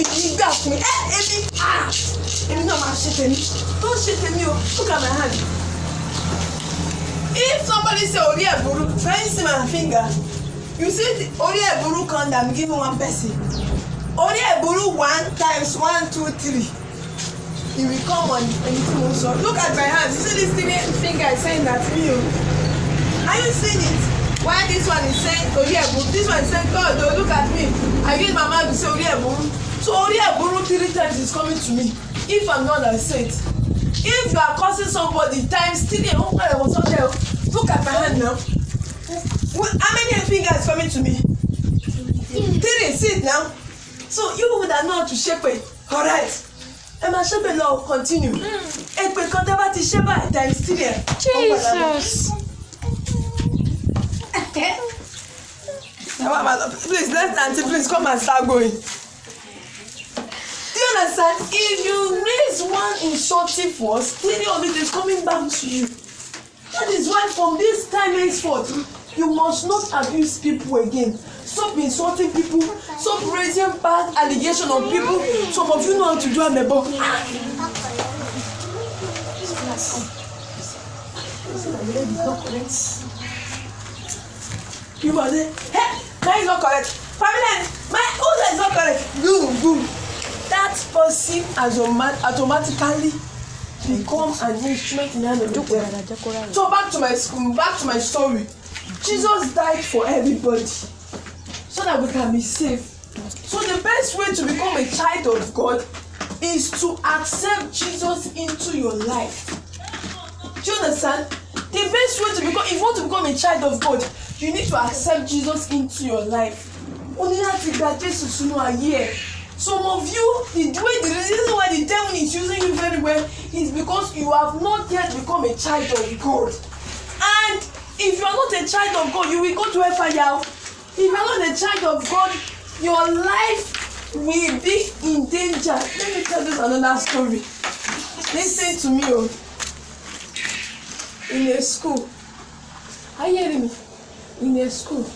me, you got me. Amy, no, man, shit me. Don't shit me. Look at my hand. If somebody say, oh, yeah, Buru, try and see my finger. You see, oh, yeah, Buru count, I'm giving one person. Oh, yeah, Buru 1 times 1, 2, 3. He will come on anything also. Look at my hand. You see this finger is saying that to you. Are you seeing it? Why this one is saying Orieburu? This one is saying God, oh, look at me. I use my mouth to say Orieburu. So Orieburu 3 times is coming to me. If I'm not I say it. If you are causing somebody times 3, look at my hand now. How many fingers coming to me? 3, see it now. So you would have known to shape it. Alright. And my shape now continue. And we can't ever to shape it times 3. Jesus. Please, let Auntie please come and start going. Do you understand? If you raise one insulting force, 3 of it is coming back to you. That is why from this time henceforth, you must not abuse people again. Stop insulting people. Stop raising bad allegations on people. Some of you know how to do amebo. You must say, hey, that is not correct. Family, who is not correct? Boom. That person automatically become an instrument in the hand of the devil. So back to my story. Jesus died for everybody so that we can be safe. So the best way to become a child of God is to accept Jesus into your life. Do you understand? The best way to become, if you want to become a child of God, you need to accept Jesus into your life. Only that is that Jesus is not here. Some of you, the reason why the devil is using you very well is because you have not yet become a child of God. And if you are not a child of God, you will go to hellfire. If you are not a child of God, your life will be in danger. Let me tell you another story. Listen to me. In a school, are you hearing me? In a school,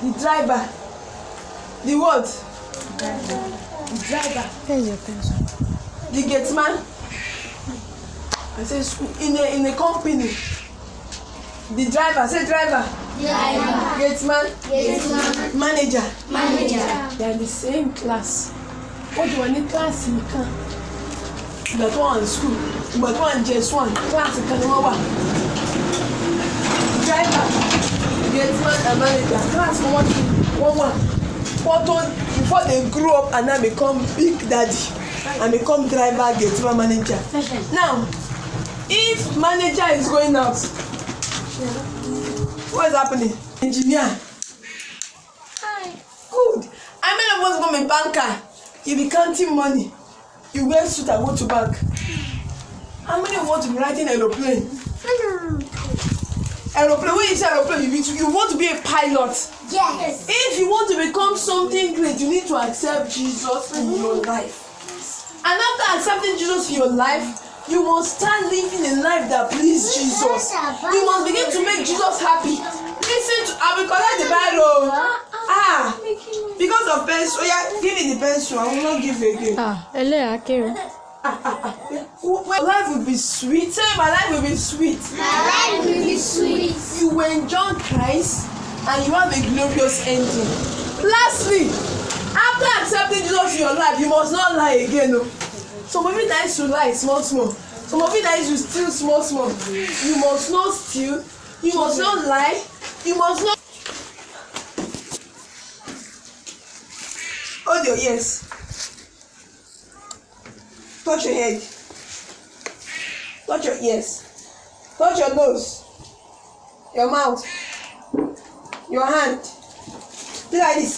the driver, the what? The driver. The gate man. I say school. In a company. The driver. Say driver. Gate man. Manager. They are the same class. What do you want in class? You can. But one school. But one just one class. You can over. Driver. Gate man and manager. Class one. Before they grow up and now become big daddy and become driver, gate man, manager. Now, if manager is going out, what is happening? Engineer. Hi. Good. How many of us become a banker? You be counting money. You wear suit and go to bank. How many of us be riding aeroplane? Aeroplane. When you say aeroplane, you want to be a pilot. Yes. If you want to become something great, you need to accept Jesus in your life. And after accepting Jesus in your life, you must start living a life that pleases Jesus. You must begin to make Jesus happy. Listen to, I will collect the Bible. Because of pencil. Yeah, give me the pencil. I will not give you again. My life will be sweet. Say my life will be sweet. My life will be sweet. You will enjoy Christ and you have a glorious ending. Lastly, after accepting Jesus in your life, you must not lie again. No? Some of you that used to lie small. Some of you that used to steal small. You must not steal. You must not lie. You must not. Hold your ears. Touch your head. Touch your ears. Touch your nose. Your mouth. Your hand. Do like this.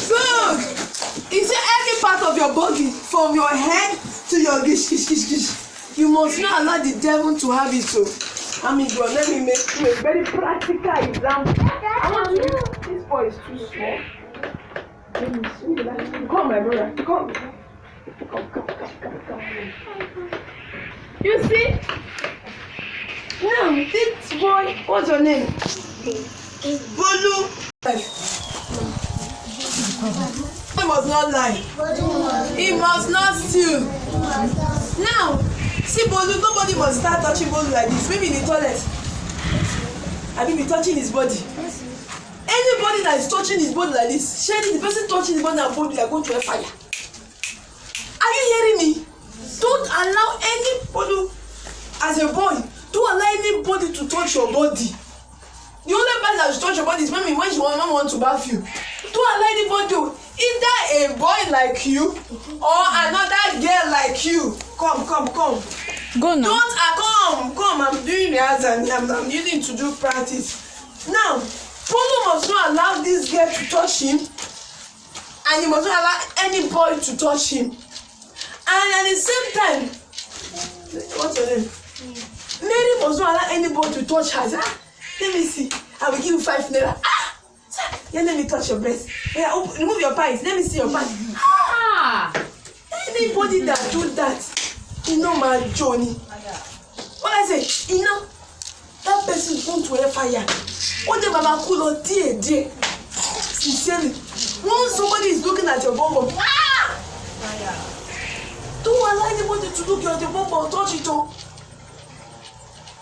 Good. Is there any part of your body from your head to your gish? You must not allow the devil to have it. So, I mean, God, let me make you a very practical example. I want you. This boy is too small. Let me see. Come, my brother. Come. You see? Now, this boy, what's your name? Bolu. He must not lie. He must not steal. Now, see Bolu, nobody must start touching Bolu like this. Maybe in the toilet. I mean, be touching his body. Anybody that is touching his body like this, sharing the person touching his body and body, they are going to a fire. Are you hearing me? Don't allow anybody, as a boy, don't allow anybody to touch your body. The only person that should touch your body is maybe when mama wants to bath you. Don't allow anybody, either a boy like you or another girl like you. Come. Go now. Come. I'm doing rehearsal. I'm using to do practice. Now, Polo must not allow this girl to touch him, and he must not allow any boy to touch him. And at the same time, what's your name? Mary must not allow anybody to touch her. Let me see. I will give you 5 naira. Let me touch your breast. Remove your pants. Let me see your pants. Anybody that do that, you know my Johnny. What I say, you know, that person is going to a fire. What the mama cool on dear. Sincerely. Once somebody is looking at your bum, don't allow anybody to look at your bum or touch it all.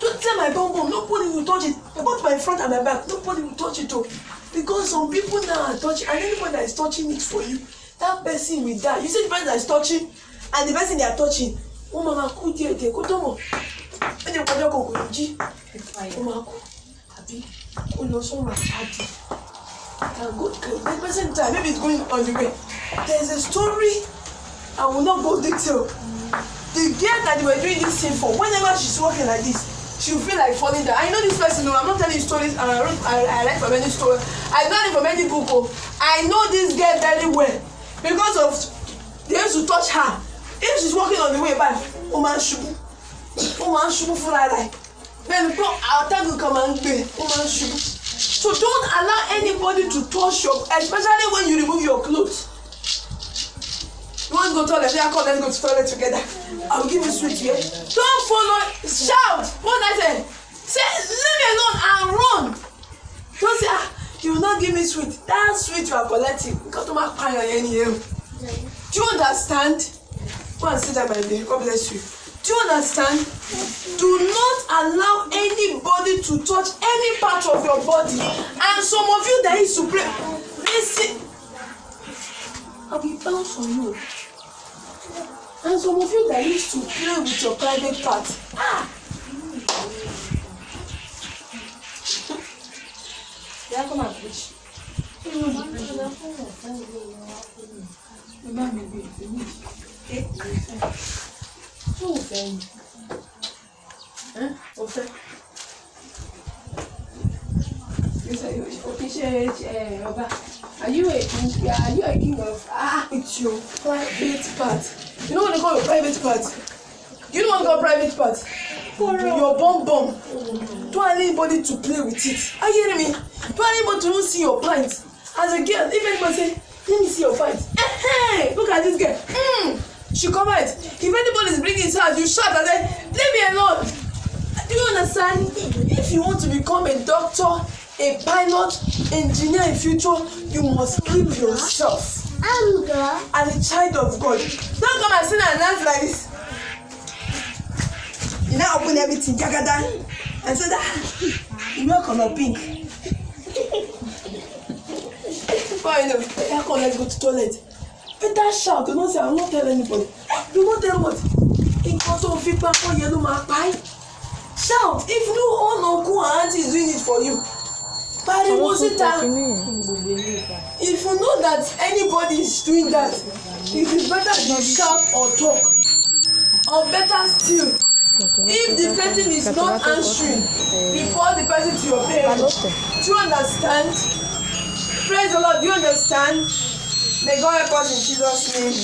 Don't tell my bum, nobody will touch it. About my front and my back, nobody will touch it all. Because some people now are touching, and anybody that is touching it for you, that person will die. You see the person that is touching, and the person they are touching, oh mama, cool dear, go to when you go G, oh mama, happy, oh no, so much happy. The person time, maybe it's going on the way. There's a story, I will not go detail. The girl that they were doing this thing for, whenever she's walking like this, she will feel like falling down. I know this person, no, I'm not telling you stories, and I read from any story. I got it from any book. I know this girl very well because of they used to touch her. If she's walking on the way back, man shubu for like. Then I'll tell you come and pay. Man shubu. So don't allow anybody to touch your, especially when you remove your clothes. You want to go to toilet? Yeah, come, let's go to toilet together. I'll give you sweet here. Don't follow, shout. What I say? Say, leave me alone and run. Don't say, you will not give me sweet. That sweet you are collecting. Got to make fire in here. Do you understand? Go and sit down, my dear. God bless you. Do you understand? Do not allow anybody to touch any part of your body. And some of you that is to pray, listen. I will bounce on you. And some of you that used to play with your private part. Yeah, come and preach. Are you a king of it's your private part? You know what they call your private part? You know what they call private part? Your bum. Don't allow anybody to play with it. Are you hearing me? Don't allow anybody to see your pants. As a girl, if anybody say, let me see your pants. Hey, look at this girl. She comment. If anybody is bringing his house, you shout and say, leave me alone. Do you understand? If you want to become a doctor, a pilot, engineer in future, you must keep yourself as a child of God. Don't come and sit and dance like this. You now open everything, jagadan, and say that you know color pink. Fine, let's go to toilet. Better shout. Do not say, I will not tell anybody. Do not tell what? In control of feedback for yellow mark pie. Shout. If you know all uncle and auntie is doing it for you. But it wasn't that. If you know that anybody is doing that, it is better to shout or talk. Or better still, if the person is not answering, report the person to your parents. Do you understand? Praise the Lord. Do you understand? May God help us in Jesus' name.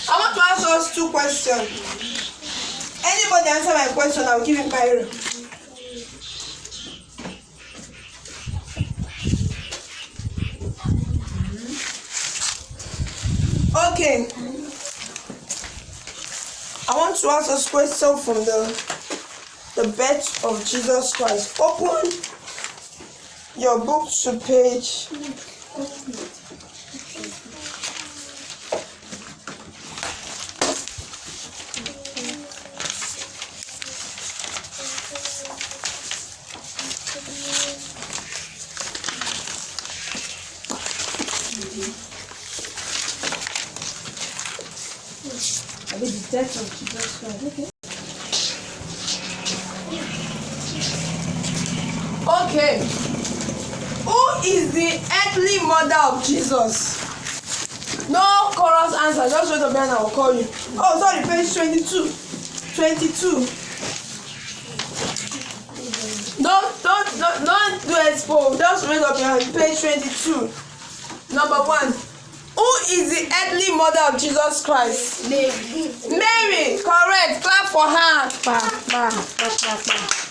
I want to ask us 2 questions. Anybody answer my question, I will give him Cairo. Okay. I want to ask us a question from the birth of Jesus Christ. Open your book to page I mean the death of Jesus Christ. Okay. Okay. Who is the earthly mother of Jesus? No chorus answer. Just wait a minute and I will call you. Oh, sorry, page 22. 22. Don't do expo. Just wait up your page 22. Number 1. Who is the earthly mother of Jesus Christ? Mary. Correct. Clap for her.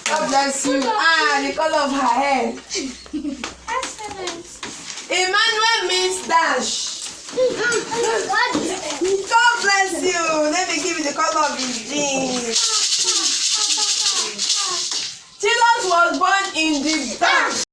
God bless you. The color of her hair. Emmanuel means dash. God bless you. Let me give you the color of his jeans. Jesus was born in the dash.